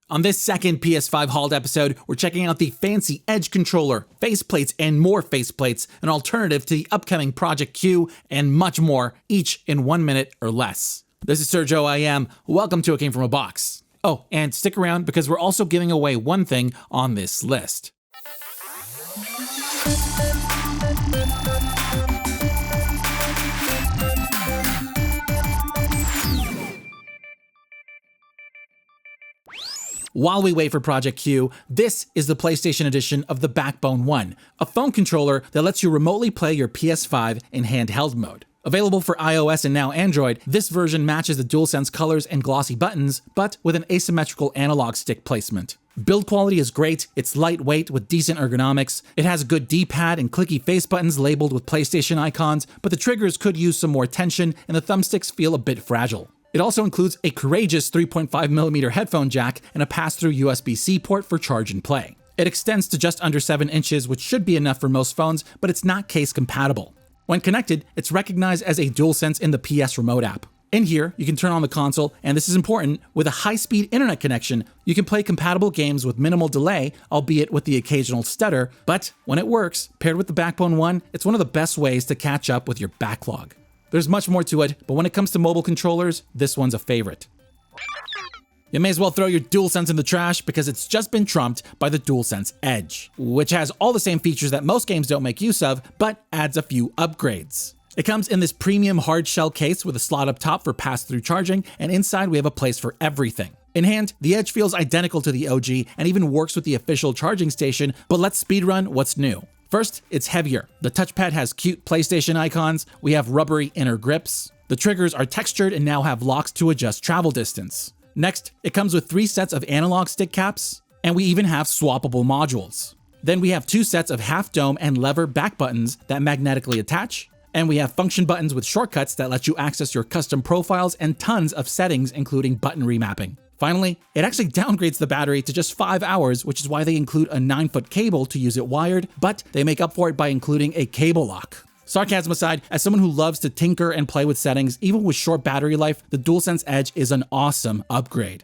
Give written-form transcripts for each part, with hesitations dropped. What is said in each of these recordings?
On this second PS5 hauled episode, we're checking out the fancy Edge controller, faceplates and more faceplates, an alternative to the upcoming Project Q, and much more, each in 1 minute or less. This is Sergio IM. Welcome to It Came From a Box. Oh, and stick around because we're also giving away one thing on this list. While we wait for Project Q, this is the PlayStation edition of the Backbone 1, a phone controller that lets you remotely play your PS5 in handheld mode. Available for iOS and now Android, this version matches the DualSense colors and glossy buttons, but with an asymmetrical analog stick placement. Build quality is great, it's lightweight with decent ergonomics, it has a good D-pad and clicky face buttons labeled with PlayStation icons, but the triggers could use some more attention and the thumbsticks feel a bit fragile. It also includes a courageous 3.5mm headphone jack and a pass-through USB-C port for charge and play. It extends to just under 7 inches, which should be enough for most phones, but it's not case compatible. When connected, it's recognized as a DualSense in the PS Remote app. In here, you can turn on the console, and this is important, with a high-speed internet connection, you can play compatible games with minimal delay, albeit with the occasional stutter, but when it works, paired with the Backbone 1, it's one of the best ways to catch up with your backlog. There's much more to it, but when it comes to mobile controllers, this one's a favorite. You may as well throw your DualSense in the trash because it's just been trumped by the DualSense Edge, which has all the same features that most games don't make use of, but adds a few upgrades. It comes in this premium hard shell case with a slot up top for pass-through charging, and inside we have a place for everything. In hand, the Edge feels identical to the OG and even works with the official charging station, but let's speedrun what's new. First, it's heavier. The touchpad has cute PlayStation icons, we have rubbery inner grips. The triggers are textured and now have locks to adjust travel distance. Next, it comes with 3 sets of analog stick caps, and we even have swappable modules. Then we have 2 sets of half dome and lever back buttons that magnetically attach, and we have function buttons with shortcuts that let you access your custom profiles and tons of settings, including button remapping. Finally, it actually downgrades the battery to just 5 hours, which is why they include a 9-foot cable to use it wired, but they make up for it by including a cable lock. Sarcasm aside, as someone who loves to tinker and play with settings, even with short battery life, the DualSense Edge is an awesome upgrade.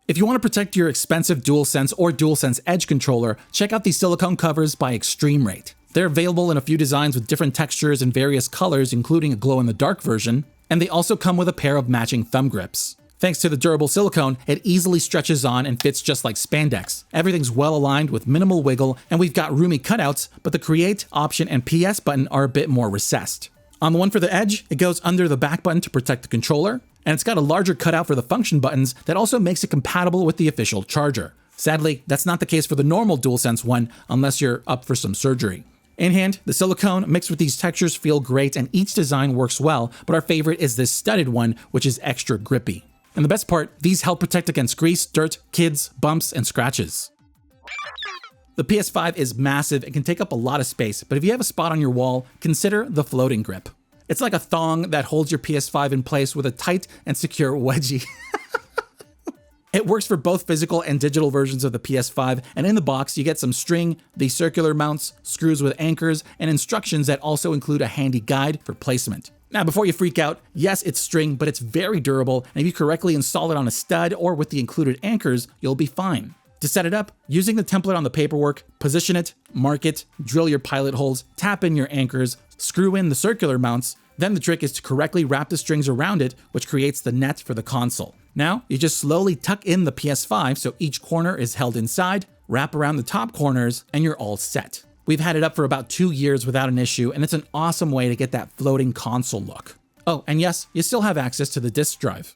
If you want to protect your expensive DualSense or DualSense Edge controller, check out the Silicone Covers by eXtremeRate. They're available in a few designs with different textures and various colors, including a glow-in-the-dark version, and they also come with a pair of matching thumb grips. Thanks to the durable silicone, it easily stretches on and fits just like spandex. Everything's well aligned with minimal wiggle, and we've got roomy cutouts, but the Create, Option, and PS button are a bit more recessed. On the one for the Edge, it goes under the back button to protect the controller, and it's got a larger cutout for the function buttons that also makes it compatible with the official charger. Sadly, that's not the case for the normal DualSense one, unless you're up for some surgery. In hand, the silicone mixed with these textures feel great and each design works well, but our favorite is this studded one, which is extra grippy. And the best part, these help protect against grease, dirt, kids, bumps, and scratches. The PS5 is massive and can take up a lot of space, but if you have a spot on your wall, consider the floating grip. It's like a thong that holds your PS5 in place with a tight and secure wedgie. It works for both physical and digital versions of the PS5, and in the box you get some string, the circular mounts, screws with anchors, and instructions that also include a handy guide for placement. Now, before you freak out, yes, it's string, but it's very durable, and if you correctly install it on a stud or with the included anchors, you'll be fine. To set it up, using the template on the paperwork, position it, mark it, drill your pilot holes, tap in your anchors, screw in the circular mounts, then the trick is to correctly wrap the strings around it, which creates the net for the console. Now, you just slowly tuck in the PS5 so each corner is held inside, wrap around the top corners, and you're all set. We've had it up for about 2 years without an issue, and it's an awesome way to get that floating console look. Oh, and yes, you still have access to the disk drive.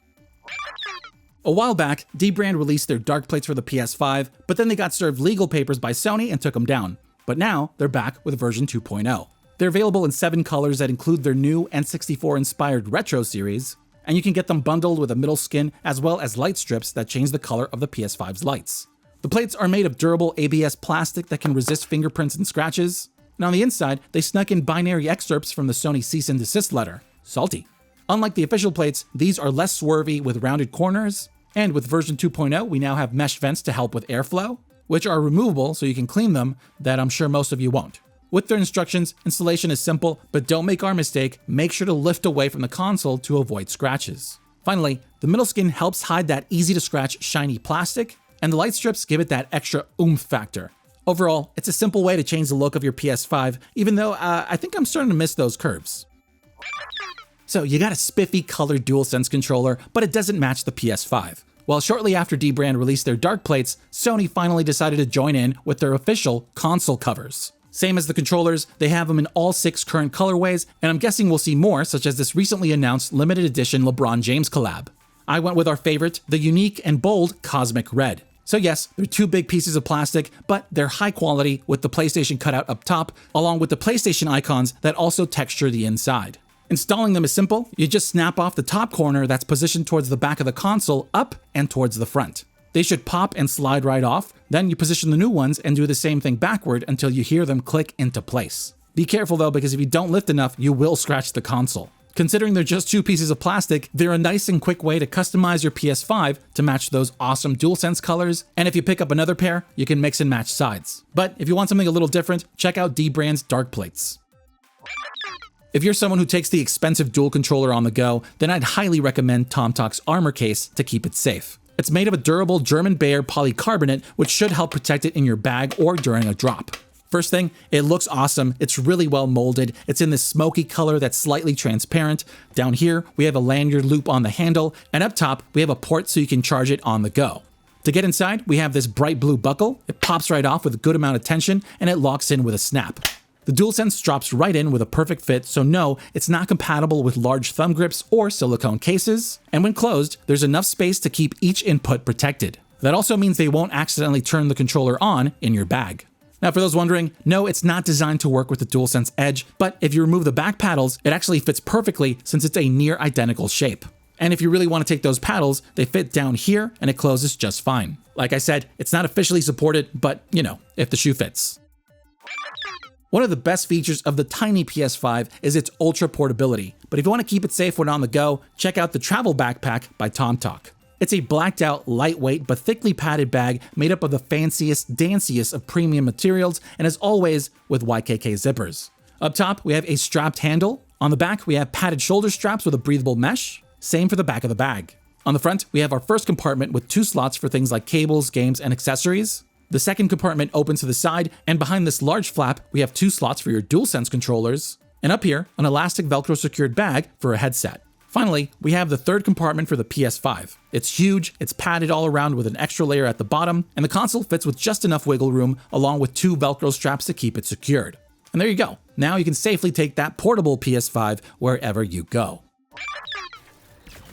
A while back, Dbrand released their Darkplates for the PS5, but then they got served legal papers by Sony and took them down. But now, they're back with version 2.0. They're available in 7 colors that include their new N64-inspired Retro series, and you can get them bundled with a middle skin as well as light strips that change the color of the PS5's lights. The plates are made of durable ABS plastic that can resist fingerprints and scratches, and on the inside, they snuck in binary excerpts from the Sony cease and desist letter. Salty. Unlike the official plates, these are less swervy with rounded corners, and with version 2.0, we now have mesh vents to help with airflow, which are removable so you can clean them, that I'm sure most of you won't. With their instructions, installation is simple, but don't make our mistake, make sure to lift away from the console to avoid scratches. Finally, the middle skin helps hide that easy-to-scratch shiny plastic, and the light strips give it that extra oomph factor. Overall, it's a simple way to change the look of your PS5, even though I think I'm starting to miss those curves. So you got a spiffy colored DualSense controller, but it doesn't match the PS5. Well, shortly after Dbrand released their Darkplates, Sony finally decided to join in with their official console covers. Same as the controllers, they have them in all 6 current colorways, and I'm guessing we'll see more, such as this recently announced limited edition LeBron James collab. I went with our favorite, the unique and bold Cosmic Red. So yes, they're 2 big pieces of plastic, but they're high quality with the PlayStation cutout up top, along with the PlayStation icons that also texture the inside. Installing them is simple. You just snap off the top corner that's positioned towards the back of the console up and towards the front. They should pop and slide right off. Then you position the new ones and do the same thing backward until you hear them click into place. Be careful though, because if you don't lift enough, you will scratch the console. Considering they're just 2 pieces of plastic, they're a nice and quick way to customize your PS5 to match those awesome DualSense colors, and if you pick up another pair, you can mix and match sides. But if you want something a little different, check out Dbrand's Darkplates. If you're someone who takes the expensive dual controller on the go, then I'd highly recommend tomtoc's Armor Case to keep it safe. It's made of a durable German Bayer polycarbonate, which should help protect it in your bag or during a drop. First thing, it looks awesome. It's really well molded. It's in this smoky color that's slightly transparent. Down here, we have a lanyard loop on the handle, and up top, we have a port so you can charge it on the go. To get inside, we have this bright blue buckle. It pops right off with a good amount of tension, and it locks in with a snap. The DualSense drops right in with a perfect fit, so no, it's not compatible with large thumb grips or silicone cases. And when closed, there's enough space to keep each input protected. That also means they won't accidentally turn the controller on in your bag. Now, for those wondering, no, it's not designed to work with the DualSense Edge, but if you remove the back paddles, it actually fits perfectly since it's a near identical shape. And if you really want to take those paddles, they fit down here and it closes just fine. Like I said, it's not officially supported, but you know, if the shoe fits. One of the best features of the tiny PS5 is its ultra portability, but if you want to keep it safe when on the go, check out the Travel Backpack by tomtoc. It's a blacked out, lightweight, but thickly padded bag made up of the fanciest, danciest of premium materials, and as always, with YKK zippers. Up top, we have a strapped handle. On the back, we have padded shoulder straps with a breathable mesh. Same for the back of the bag. On the front, we have our first compartment with 2 slots for things like cables, games, and accessories. The second compartment opens to the side, and behind this large flap, we have 2 slots for your DualSense controllers. And up here, an elastic Velcro secured bag for a headset. Finally, we have the third compartment for the PS5. It's huge, it's padded all around with an extra layer at the bottom, and the console fits with just enough wiggle room, along with 2 Velcro straps to keep it secured. And there you go. Now you can safely take that portable PS5 wherever you go.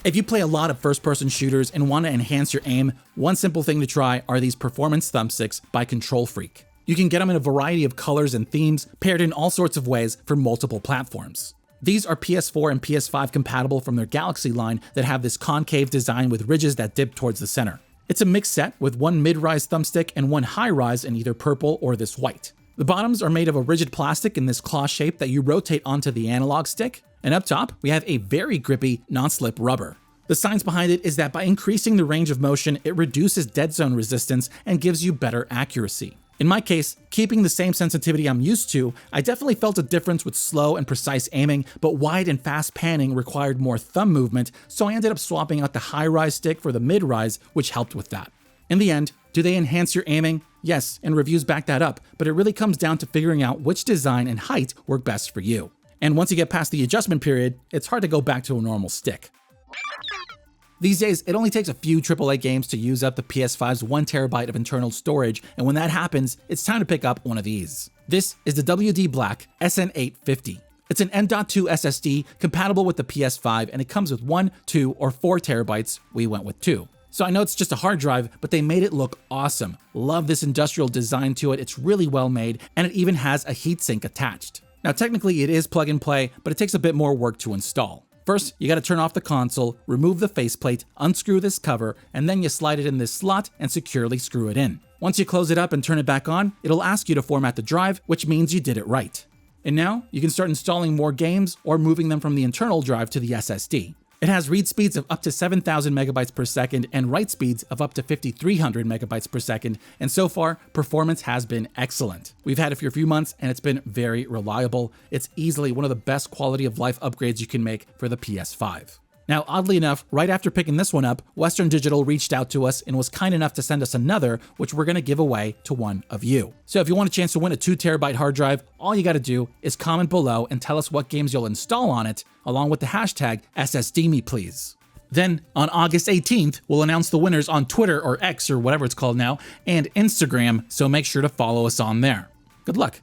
If you play a lot of first-person shooters and want to enhance your aim, one simple thing to try are these performance thumbsticks by KontrolFreek. You can get them in a variety of colors and themes, paired in all sorts of ways for multiple platforms. These are PS4 and PS5 compatible from their Galaxy line that have this concave design with ridges that dip towards the center. It's a mixed set with 1 mid-rise thumbstick and 1 high-rise in either purple or this white. The bottoms are made of a rigid plastic in this claw shape that you rotate onto the analog stick, and up top, we have a very grippy, non-slip rubber. The science behind it is that by increasing the range of motion, it reduces dead zone resistance and gives you better accuracy. In my case, keeping the same sensitivity I'm used to, I definitely felt a difference with slow and precise aiming, but wide and fast panning required more thumb movement, so I ended up swapping out the high-rise stick for the mid-rise, which helped with that. In the end, do they enhance your aiming? Yes, and reviews back that up, but it really comes down to figuring out which design and height work best for you. And once you get past the adjustment period, it's hard to go back to a normal stick. These days, it only takes a few AAA games to use up the PS5's 1TB of internal storage, and when that happens, it's time to pick up one of these. This is the WD Black SN850. It's an M.2 SSD compatible with the PS5, and it comes with 1, 2, or 4 terabytes. We went with 2. So I know it's just a hard drive, but they made it look awesome. Love this industrial design to it. It's really well made, and it even has a heatsink attached. Now technically it is plug and play, but it takes a bit more work to install. First, you gotta turn off the console, remove the faceplate, unscrew this cover, and then you slide it in this slot and securely screw it in. Once you close it up and turn it back on, it'll ask you to format the drive, which means you did it right. And now, you can start installing more games or moving them from the internal drive to the SSD. It has read speeds of up to 7,000 megabytes per second and write speeds of up to 5,300 megabytes per second, and so far, performance has been excellent. We've had it for a few months and it's been very reliable. It's easily one of the best quality of life upgrades you can make for the PS5. Now, oddly enough, right after picking this one up, Western Digital reached out to us and was kind enough to send us another, which we're going to give away to one of you. So if you want a chance to win a 2TB hard drive, all you got to do is comment below and tell us what games you'll install on it, along with the hashtag SSDMePlease. Then, on August 18th, we'll announce the winners on Twitter or X or whatever it's called now, and Instagram, so make sure to follow us on there. Good luck.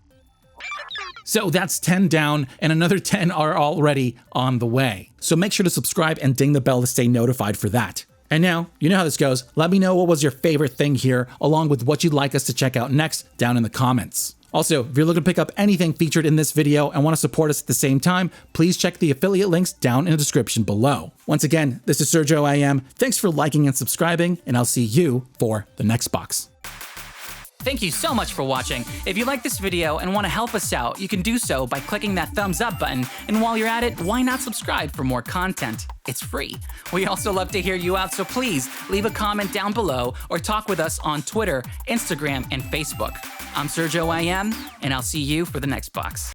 So that's 10 down, and another 10 are already on the way. So make sure to subscribe and ding the bell to stay notified for that. And now, you know how this goes. Let me know what was your favorite thing here, along with what you'd like us to check out next down in the comments. Also, if you're looking to pick up anything featured in this video and want to support us at the same time, please check the affiliate links down in the description below. Once again, this is Sergio IM. Thanks for liking and subscribing, and I'll see you for the next box. Thank you so much for watching. If you like this video and want to help us out, you can do so by clicking that thumbs up button. And while you're at it, why not subscribe for more content? It's free. We also love to hear you out, so please leave a comment down below or talk with us on Twitter, Instagram, and Facebook. I'm Sergio IM, and I'll see you for the next box.